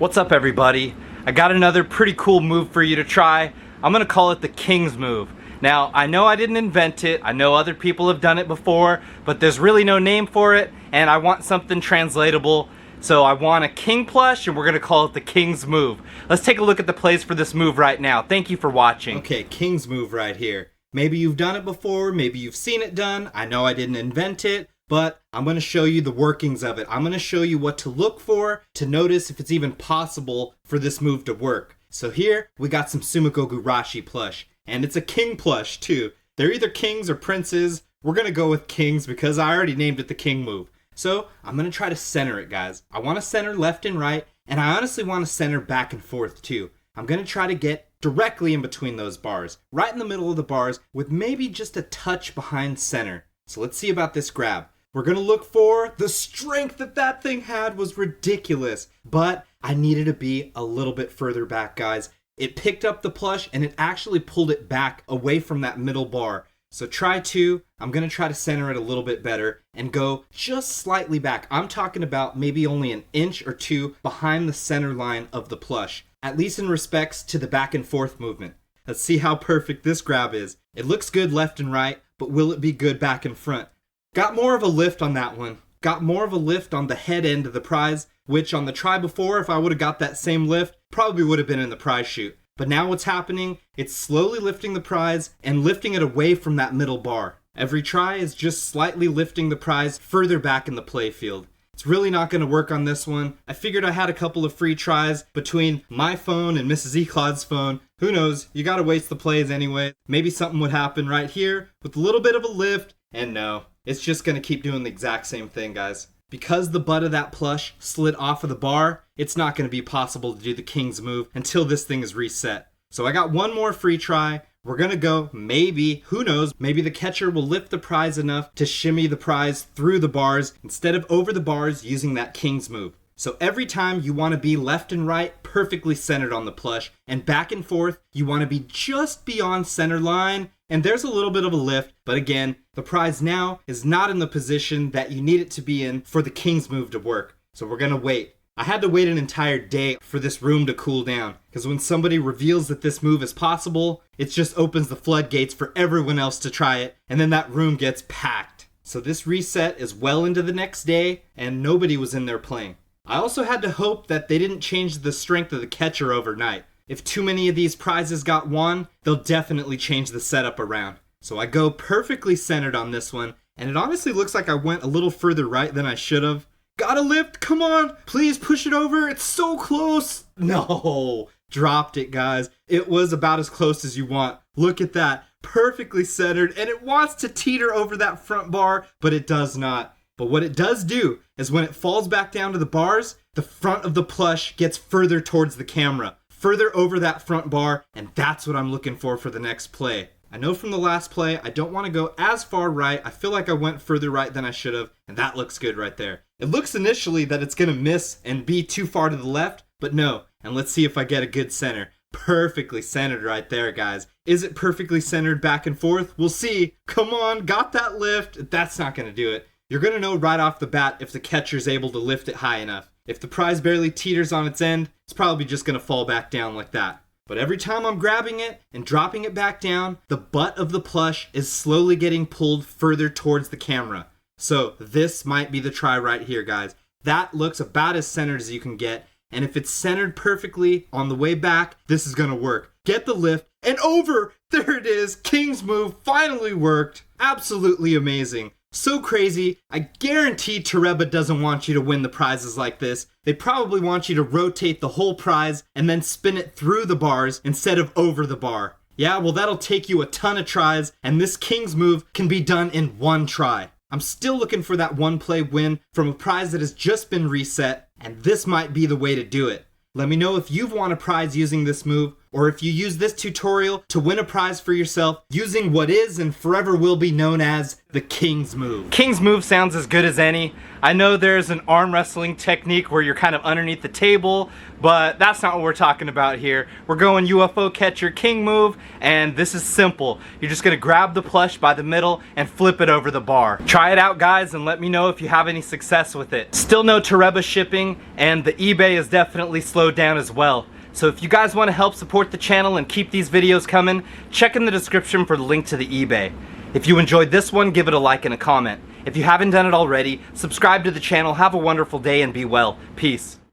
What's up, everybody? I got another pretty cool move for you to try. I'm gonna call it the King's move. Now, I know I didn't invent it, I know other people have done it before, but there's really no name for it, and I want something translatable. So I want a king plush, and we're gonna call it the King's move. Let's take a look at the plays for this move right now. Thank you for watching. Okay, King's move right here. Maybe you've done it before, maybe you've seen it done. I know I didn't invent it, but I'm going to show you the workings of it. I'm going to show you what to look for to notice if it's even possible for this move to work. So here, we got some Sumiko Gurashi plush, and it's a king plush too. They're either kings or princes. We're going to go with kings because I already named it the king move. So I'm going to try to center it, guys. I want to center left and right, and I honestly want to center back and forth too. I'm going to try to get directly in between those bars, right in the middle of the bars, with maybe just a touch behind center. So let's see about this grab. We're going to look for the strength that thing had was ridiculous, but I needed to be a little bit further back, guys. It picked up the plush and it actually pulled it back away from that middle bar. So try to, I'm going to try to center it a little bit better and go just slightly back. I'm talking about maybe only an inch or two behind the center line of the plush, at least in respects to the back and forth movement. Let's see how perfect this grab is. It looks good left and right, but will it be good back and front? Got more of a lift on that one. Got more of a lift on the head end of the prize, which on the try before, if I would have got that same lift, probably would have been in the prize chute. But now what's happening, it's slowly lifting the prize and lifting it away from that middle bar. Every try is just slightly lifting the prize further back in the play field. It's really not going to work on this one. I figured I had a couple of free tries between my phone and Mrs.E.Claws' phone. Who knows, you gotta waste the plays anyway. Maybe something would happen right here with a little bit of a lift, and no. It's just going to keep doing the exact same thing, guys. Because the butt of that plush slid off of the bar, it's not going to be possible to do the King's move until this thing is reset. So I got one more free try. We're going to go, maybe, who knows, maybe the catcher will lift the prize enough to shimmy the prize through the bars instead of over the bars using that King's move. So every time you want to be left and right perfectly centered on the plush, and back and forth you want to be just beyond center line, and there's a little bit of a lift, but again, the prize now is not in the position that you need it to be in for the King's move to work. So we're going to wait. I had to wait an entire day for this room to cool down, because when somebody reveals that this move is possible, it just opens the floodgates for everyone else to try it, and then that room gets packed. So this reset is well into the next day, and nobody was in there playing. I also had to hope that they didn't change the strength of the catcher overnight. If too many of these prizes got won, they'll definitely change the setup around. So I go perfectly centered on this one, and it honestly looks like I went a little further right than I should have. Got a lift, come on, please push it over, it's so close. No, dropped it, guys. It was about as close as you want. Look at that, perfectly centered, and it wants to teeter over that front bar, but it does not. But what it does do is when it falls back down to the bars, the front of the plush gets further towards the camera, further over that front bar, and that's what I'm looking for the next play. I know from the last play, I don't want to go as far right. I feel like I went further right than I should have, and that looks good right there. It looks initially that it's going to miss and be too far to the left, but no. And let's see if I get a good center. Perfectly centered right there, guys. Is it perfectly centered back and forth? We'll see. Come on, got that lift. That's not going to do it. You're going to know right off the bat if the catcher's able to lift it high enough. If the prize barely teeters on its end, it's probably just going to fall back down like that. But every time I'm grabbing it and dropping it back down, the butt of the plush is slowly getting pulled further towards the camera. So this might be the try right here, guys. That looks about as centered as you can get. And if it's centered perfectly on the way back, this is going to work. Get the lift and over. There it is. King's move finally worked. Absolutely amazing. So crazy, I guarantee Toreba doesn't want you to win the prizes like this. They probably want you to rotate the whole prize and then spin it through the bars instead of over the bar. Yeah, well that'll take you a ton of tries, and this King's move can be done in one try. I'm still looking for that one play win from a prize that has just been reset, and this might be the way to do it. Let me know if you've won a prize using this move. or if you use this tutorial to win a prize for yourself using what is and forever will be known as the King's Move. King's Move sounds as good as any. I know there's an arm wrestling technique where you're kind of underneath the table, but that's not what we're talking about here. We're going UFO catcher King Move, and this is simple. You're just gonna grab the plush by the middle and flip it over the bar. Try it out, guys, and let me know if you have any success with it. Still no Toreba shipping, and the eBay is definitely slowed down as well. So if you guys want to help support the channel and keep these videos coming, check in the description for the link to the eBay. If you enjoyed this one, give it a like and a comment. If you haven't done it already, subscribe to the channel, have a wonderful day, and be well. Peace.